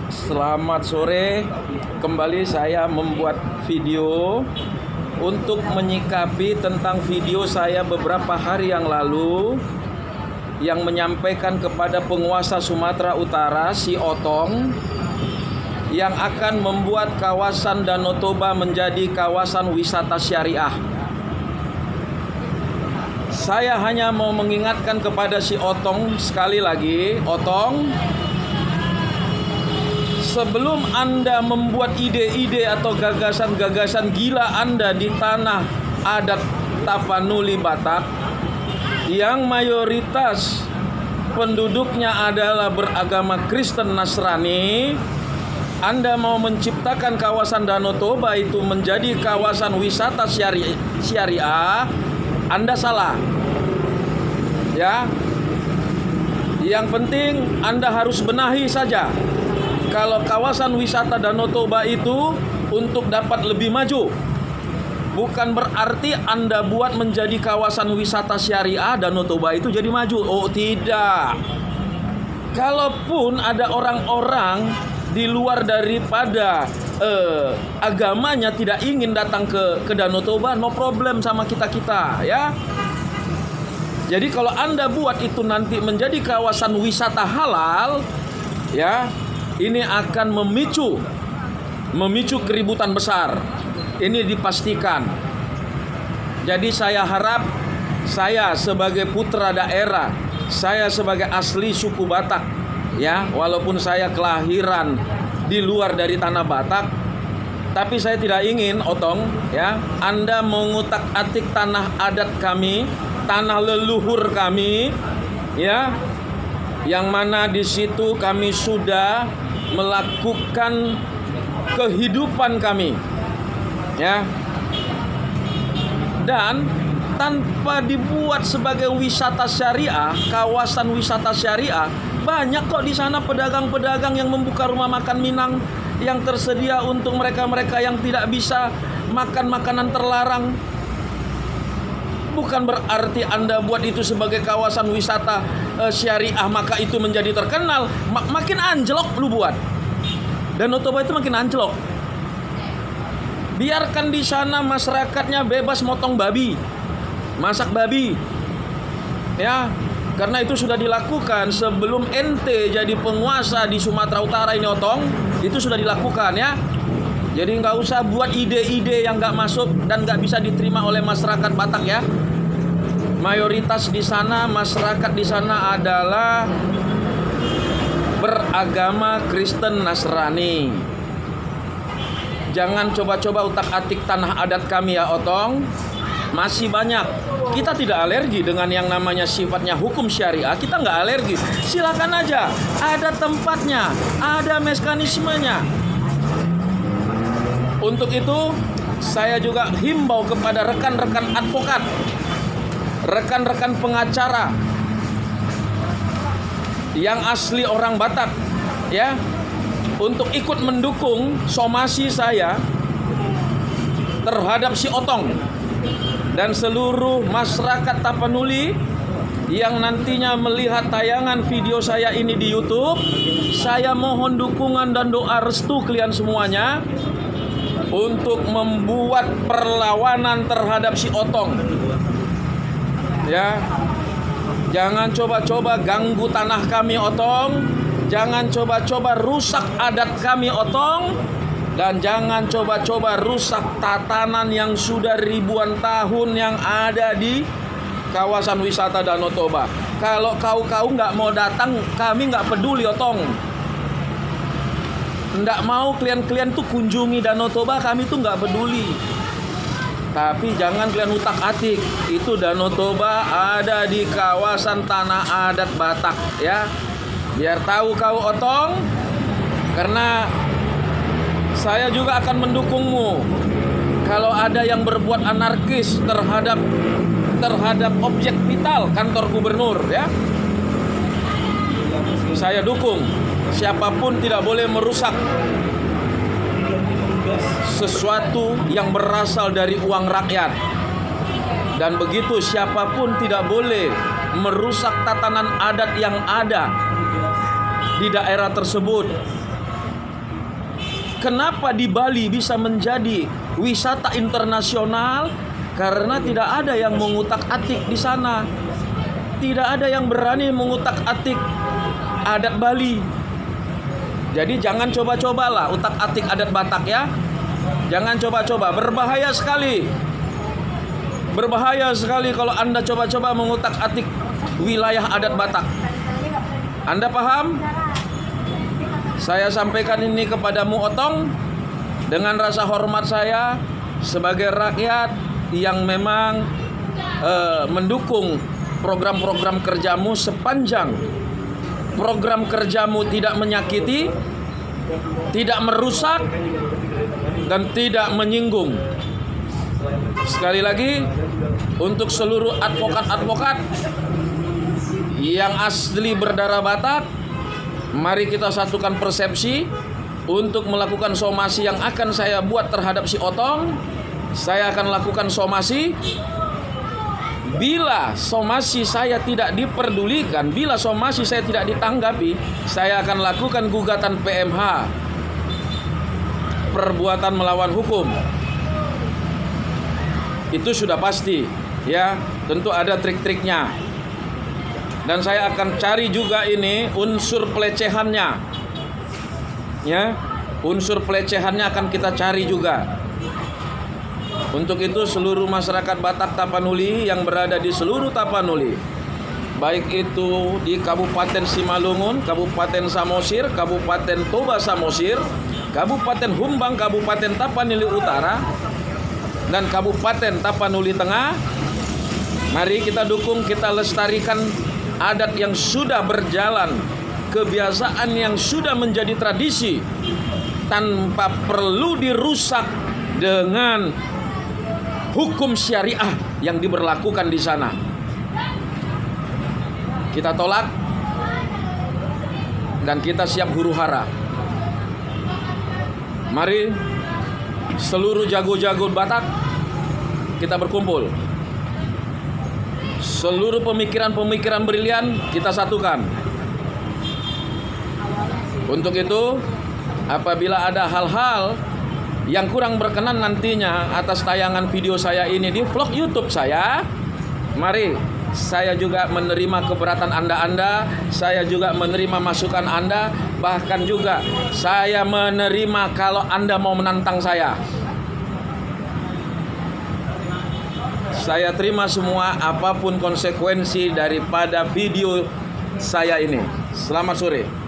Selamat sore. Kembali saya membuat video untuk menyikapi tentang video saya beberapa hari yang lalu yang menyampaikan kepada penguasa Sumatera Utara, si Otong, yang akan membuat kawasan Danau Toba menjadi kawasan wisata syariah. Saya hanya mau mengingatkan kepada si Otong sekali lagi, Otong, sebelum Anda membuat ide-ide atau gagasan-gagasan gila Anda di tanah adat Tapanuli Batak yang mayoritas penduduknya adalah beragama Kristen Nasrani, Anda mau menciptakan kawasan Danau Toba itu menjadi kawasan wisata syariah, Anda salah. Ya. Yang penting Anda harus benahi saja. Kalau kawasan wisata Danau Toba itu untuk dapat lebih maju, bukan berarti Anda buat menjadi kawasan wisata syariah Danau Toba itu jadi maju. Oh tidak. Kalaupun ada orang-orang di luar daripada agamanya tidak ingin datang ke Danau Toba, no problem sama kita ya. Jadi kalau Anda buat itu nanti menjadi kawasan wisata halal, ya, ini akan memicu keributan besar. Ini dipastikan. Jadi saya harap, saya sebagai putra daerah, saya sebagai asli suku Batak, ya, walaupun saya kelahiran di luar dari tanah Batak, tapi saya tidak ingin, Otong, ya, Anda mengutak-atik tanah adat kami, tanah leluhur kami, ya, yang mana di situ kami sudah melakukan kehidupan kami, ya, dan tanpa dibuat sebagai wisata syariah, kawasan wisata syariah, banyak kok di sana pedagang-pedagang yang membuka rumah makan Minang yang tersedia untuk mereka-mereka yang tidak bisa makan makanan terlarang. Bukan berarti Anda buat itu sebagai kawasan wisata syariah maka itu menjadi terkenal. Makin anjlok lu buat. Danau Toba itu makin anjlok. Biarkan di sana masyarakatnya bebas motong babi, masak babi, ya, karena itu sudah dilakukan sebelum ente jadi penguasa di Sumatera Utara ini, Otong. Itu sudah dilakukan, ya. Jadi nggak usah buat ide-ide yang nggak masuk dan nggak bisa diterima oleh masyarakat Batak, ya. Mayoritas di sana, masyarakat di sana adalah beragama Kristen Nasrani. Jangan coba-coba utak-atik tanah adat kami, ya, Otong. Masih banyak. Kita tidak alergi dengan yang namanya sifatnya hukum syariah. Kita nggak alergi. Silakan aja. Ada tempatnya, ada mekanismenya. Untuk itu, saya juga himbau kepada rekan-rekan advokat, rekan-rekan pengacara yang asli orang Batak, ya, untuk ikut mendukung somasi saya terhadap si Otong dan seluruh masyarakat Tapanuli yang nantinya melihat tayangan video saya ini di YouTube. Saya mohon dukungan dan doa restu kalian semuanya untuk membuat perlawanan terhadap si Otong, ya. Jangan coba-coba ganggu tanah kami, Otong. Jangan coba-coba rusak adat kami, Otong. Dan jangan coba-coba rusak tatanan yang sudah ribuan tahun yang ada di kawasan wisata Danau Toba. Kalau kau nggak mau datang, kami nggak peduli, Otong. Nggak mau kalian tuh kunjungi Danau Toba, kami tuh nggak peduli. Tapi jangan kalian utak-atik. Itu Danau Toba ada di kawasan tanah adat Batak, ya. Biar tahu kau, Otong. Karena saya juga akan mendukungmu. Kalau ada yang berbuat anarkis terhadap objek vital kantor gubernur, ya, saya dukung. Siapapun tidak boleh merusak sesuatu yang berasal dari uang rakyat. Dan begitu siapapun tidak boleh merusak tatanan adat yang ada di daerah tersebut. Kenapa di Bali bisa menjadi wisata internasional? Karena tidak ada yang mengutak-atik di sana. Tidak ada yang berani mengutak-atik adat Bali. Jadi jangan coba-cobalah utak-atik adat Batak ya. Jangan coba-coba, berbahaya sekali. Berbahaya sekali kalau Anda coba-coba mengutak-atik wilayah adat Batak. Anda paham? Saya sampaikan ini kepadamu Otong dengan rasa hormat saya sebagai rakyat yang memang mendukung program-program kerjamu sepanjang program kerjamu tidak menyakiti, tidak merusak, dan tidak menyinggung. Sekali lagi, untuk seluruh advokat-advokat yang asli berdarah Batak, mari kita satukan persepsi untuk melakukan somasi yang akan saya buat terhadap si Otong. Saya akan lakukan somasi. Bila somasi saya tidak diperdulikan, bila somasi saya tidak ditanggapi, saya akan lakukan gugatan PMH, perbuatan melawan hukum. Itu sudah pasti, ya. Tentu ada trik-triknya. Dan saya akan cari juga ini unsur pelecehannya, ya. Unsur pelecehannya akan kita cari juga. Untuk itu seluruh masyarakat Batak Tapanuli yang berada di seluruh Tapanuli, baik itu di Kabupaten Simalungun, Kabupaten Samosir, Kabupaten Toba Samosir, Kabupaten Humbang, Kabupaten Tapanuli Utara, dan Kabupaten Tapanuli Tengah, mari kita dukung, kita lestarikan adat yang sudah berjalan, kebiasaan yang sudah menjadi tradisi, tanpa perlu dirusak dengan hukum syariah yang diberlakukan di sana. Kita tolak dan kita siap huru-hara. Mari seluruh jago-jago Batak kita berkumpul. Seluruh pemikiran-pemikiran brilian kita satukan. Untuk itu, apabila ada hal-hal yang kurang berkenan nantinya atas tayangan video saya ini di vlog YouTube saya, mari saya juga menerima keberatan Anda, saya juga menerima masukan Anda, bahkan juga saya menerima kalau Anda mau menantang saya. Saya terima semua apapun konsekuensi daripada video saya ini. Selamat sore.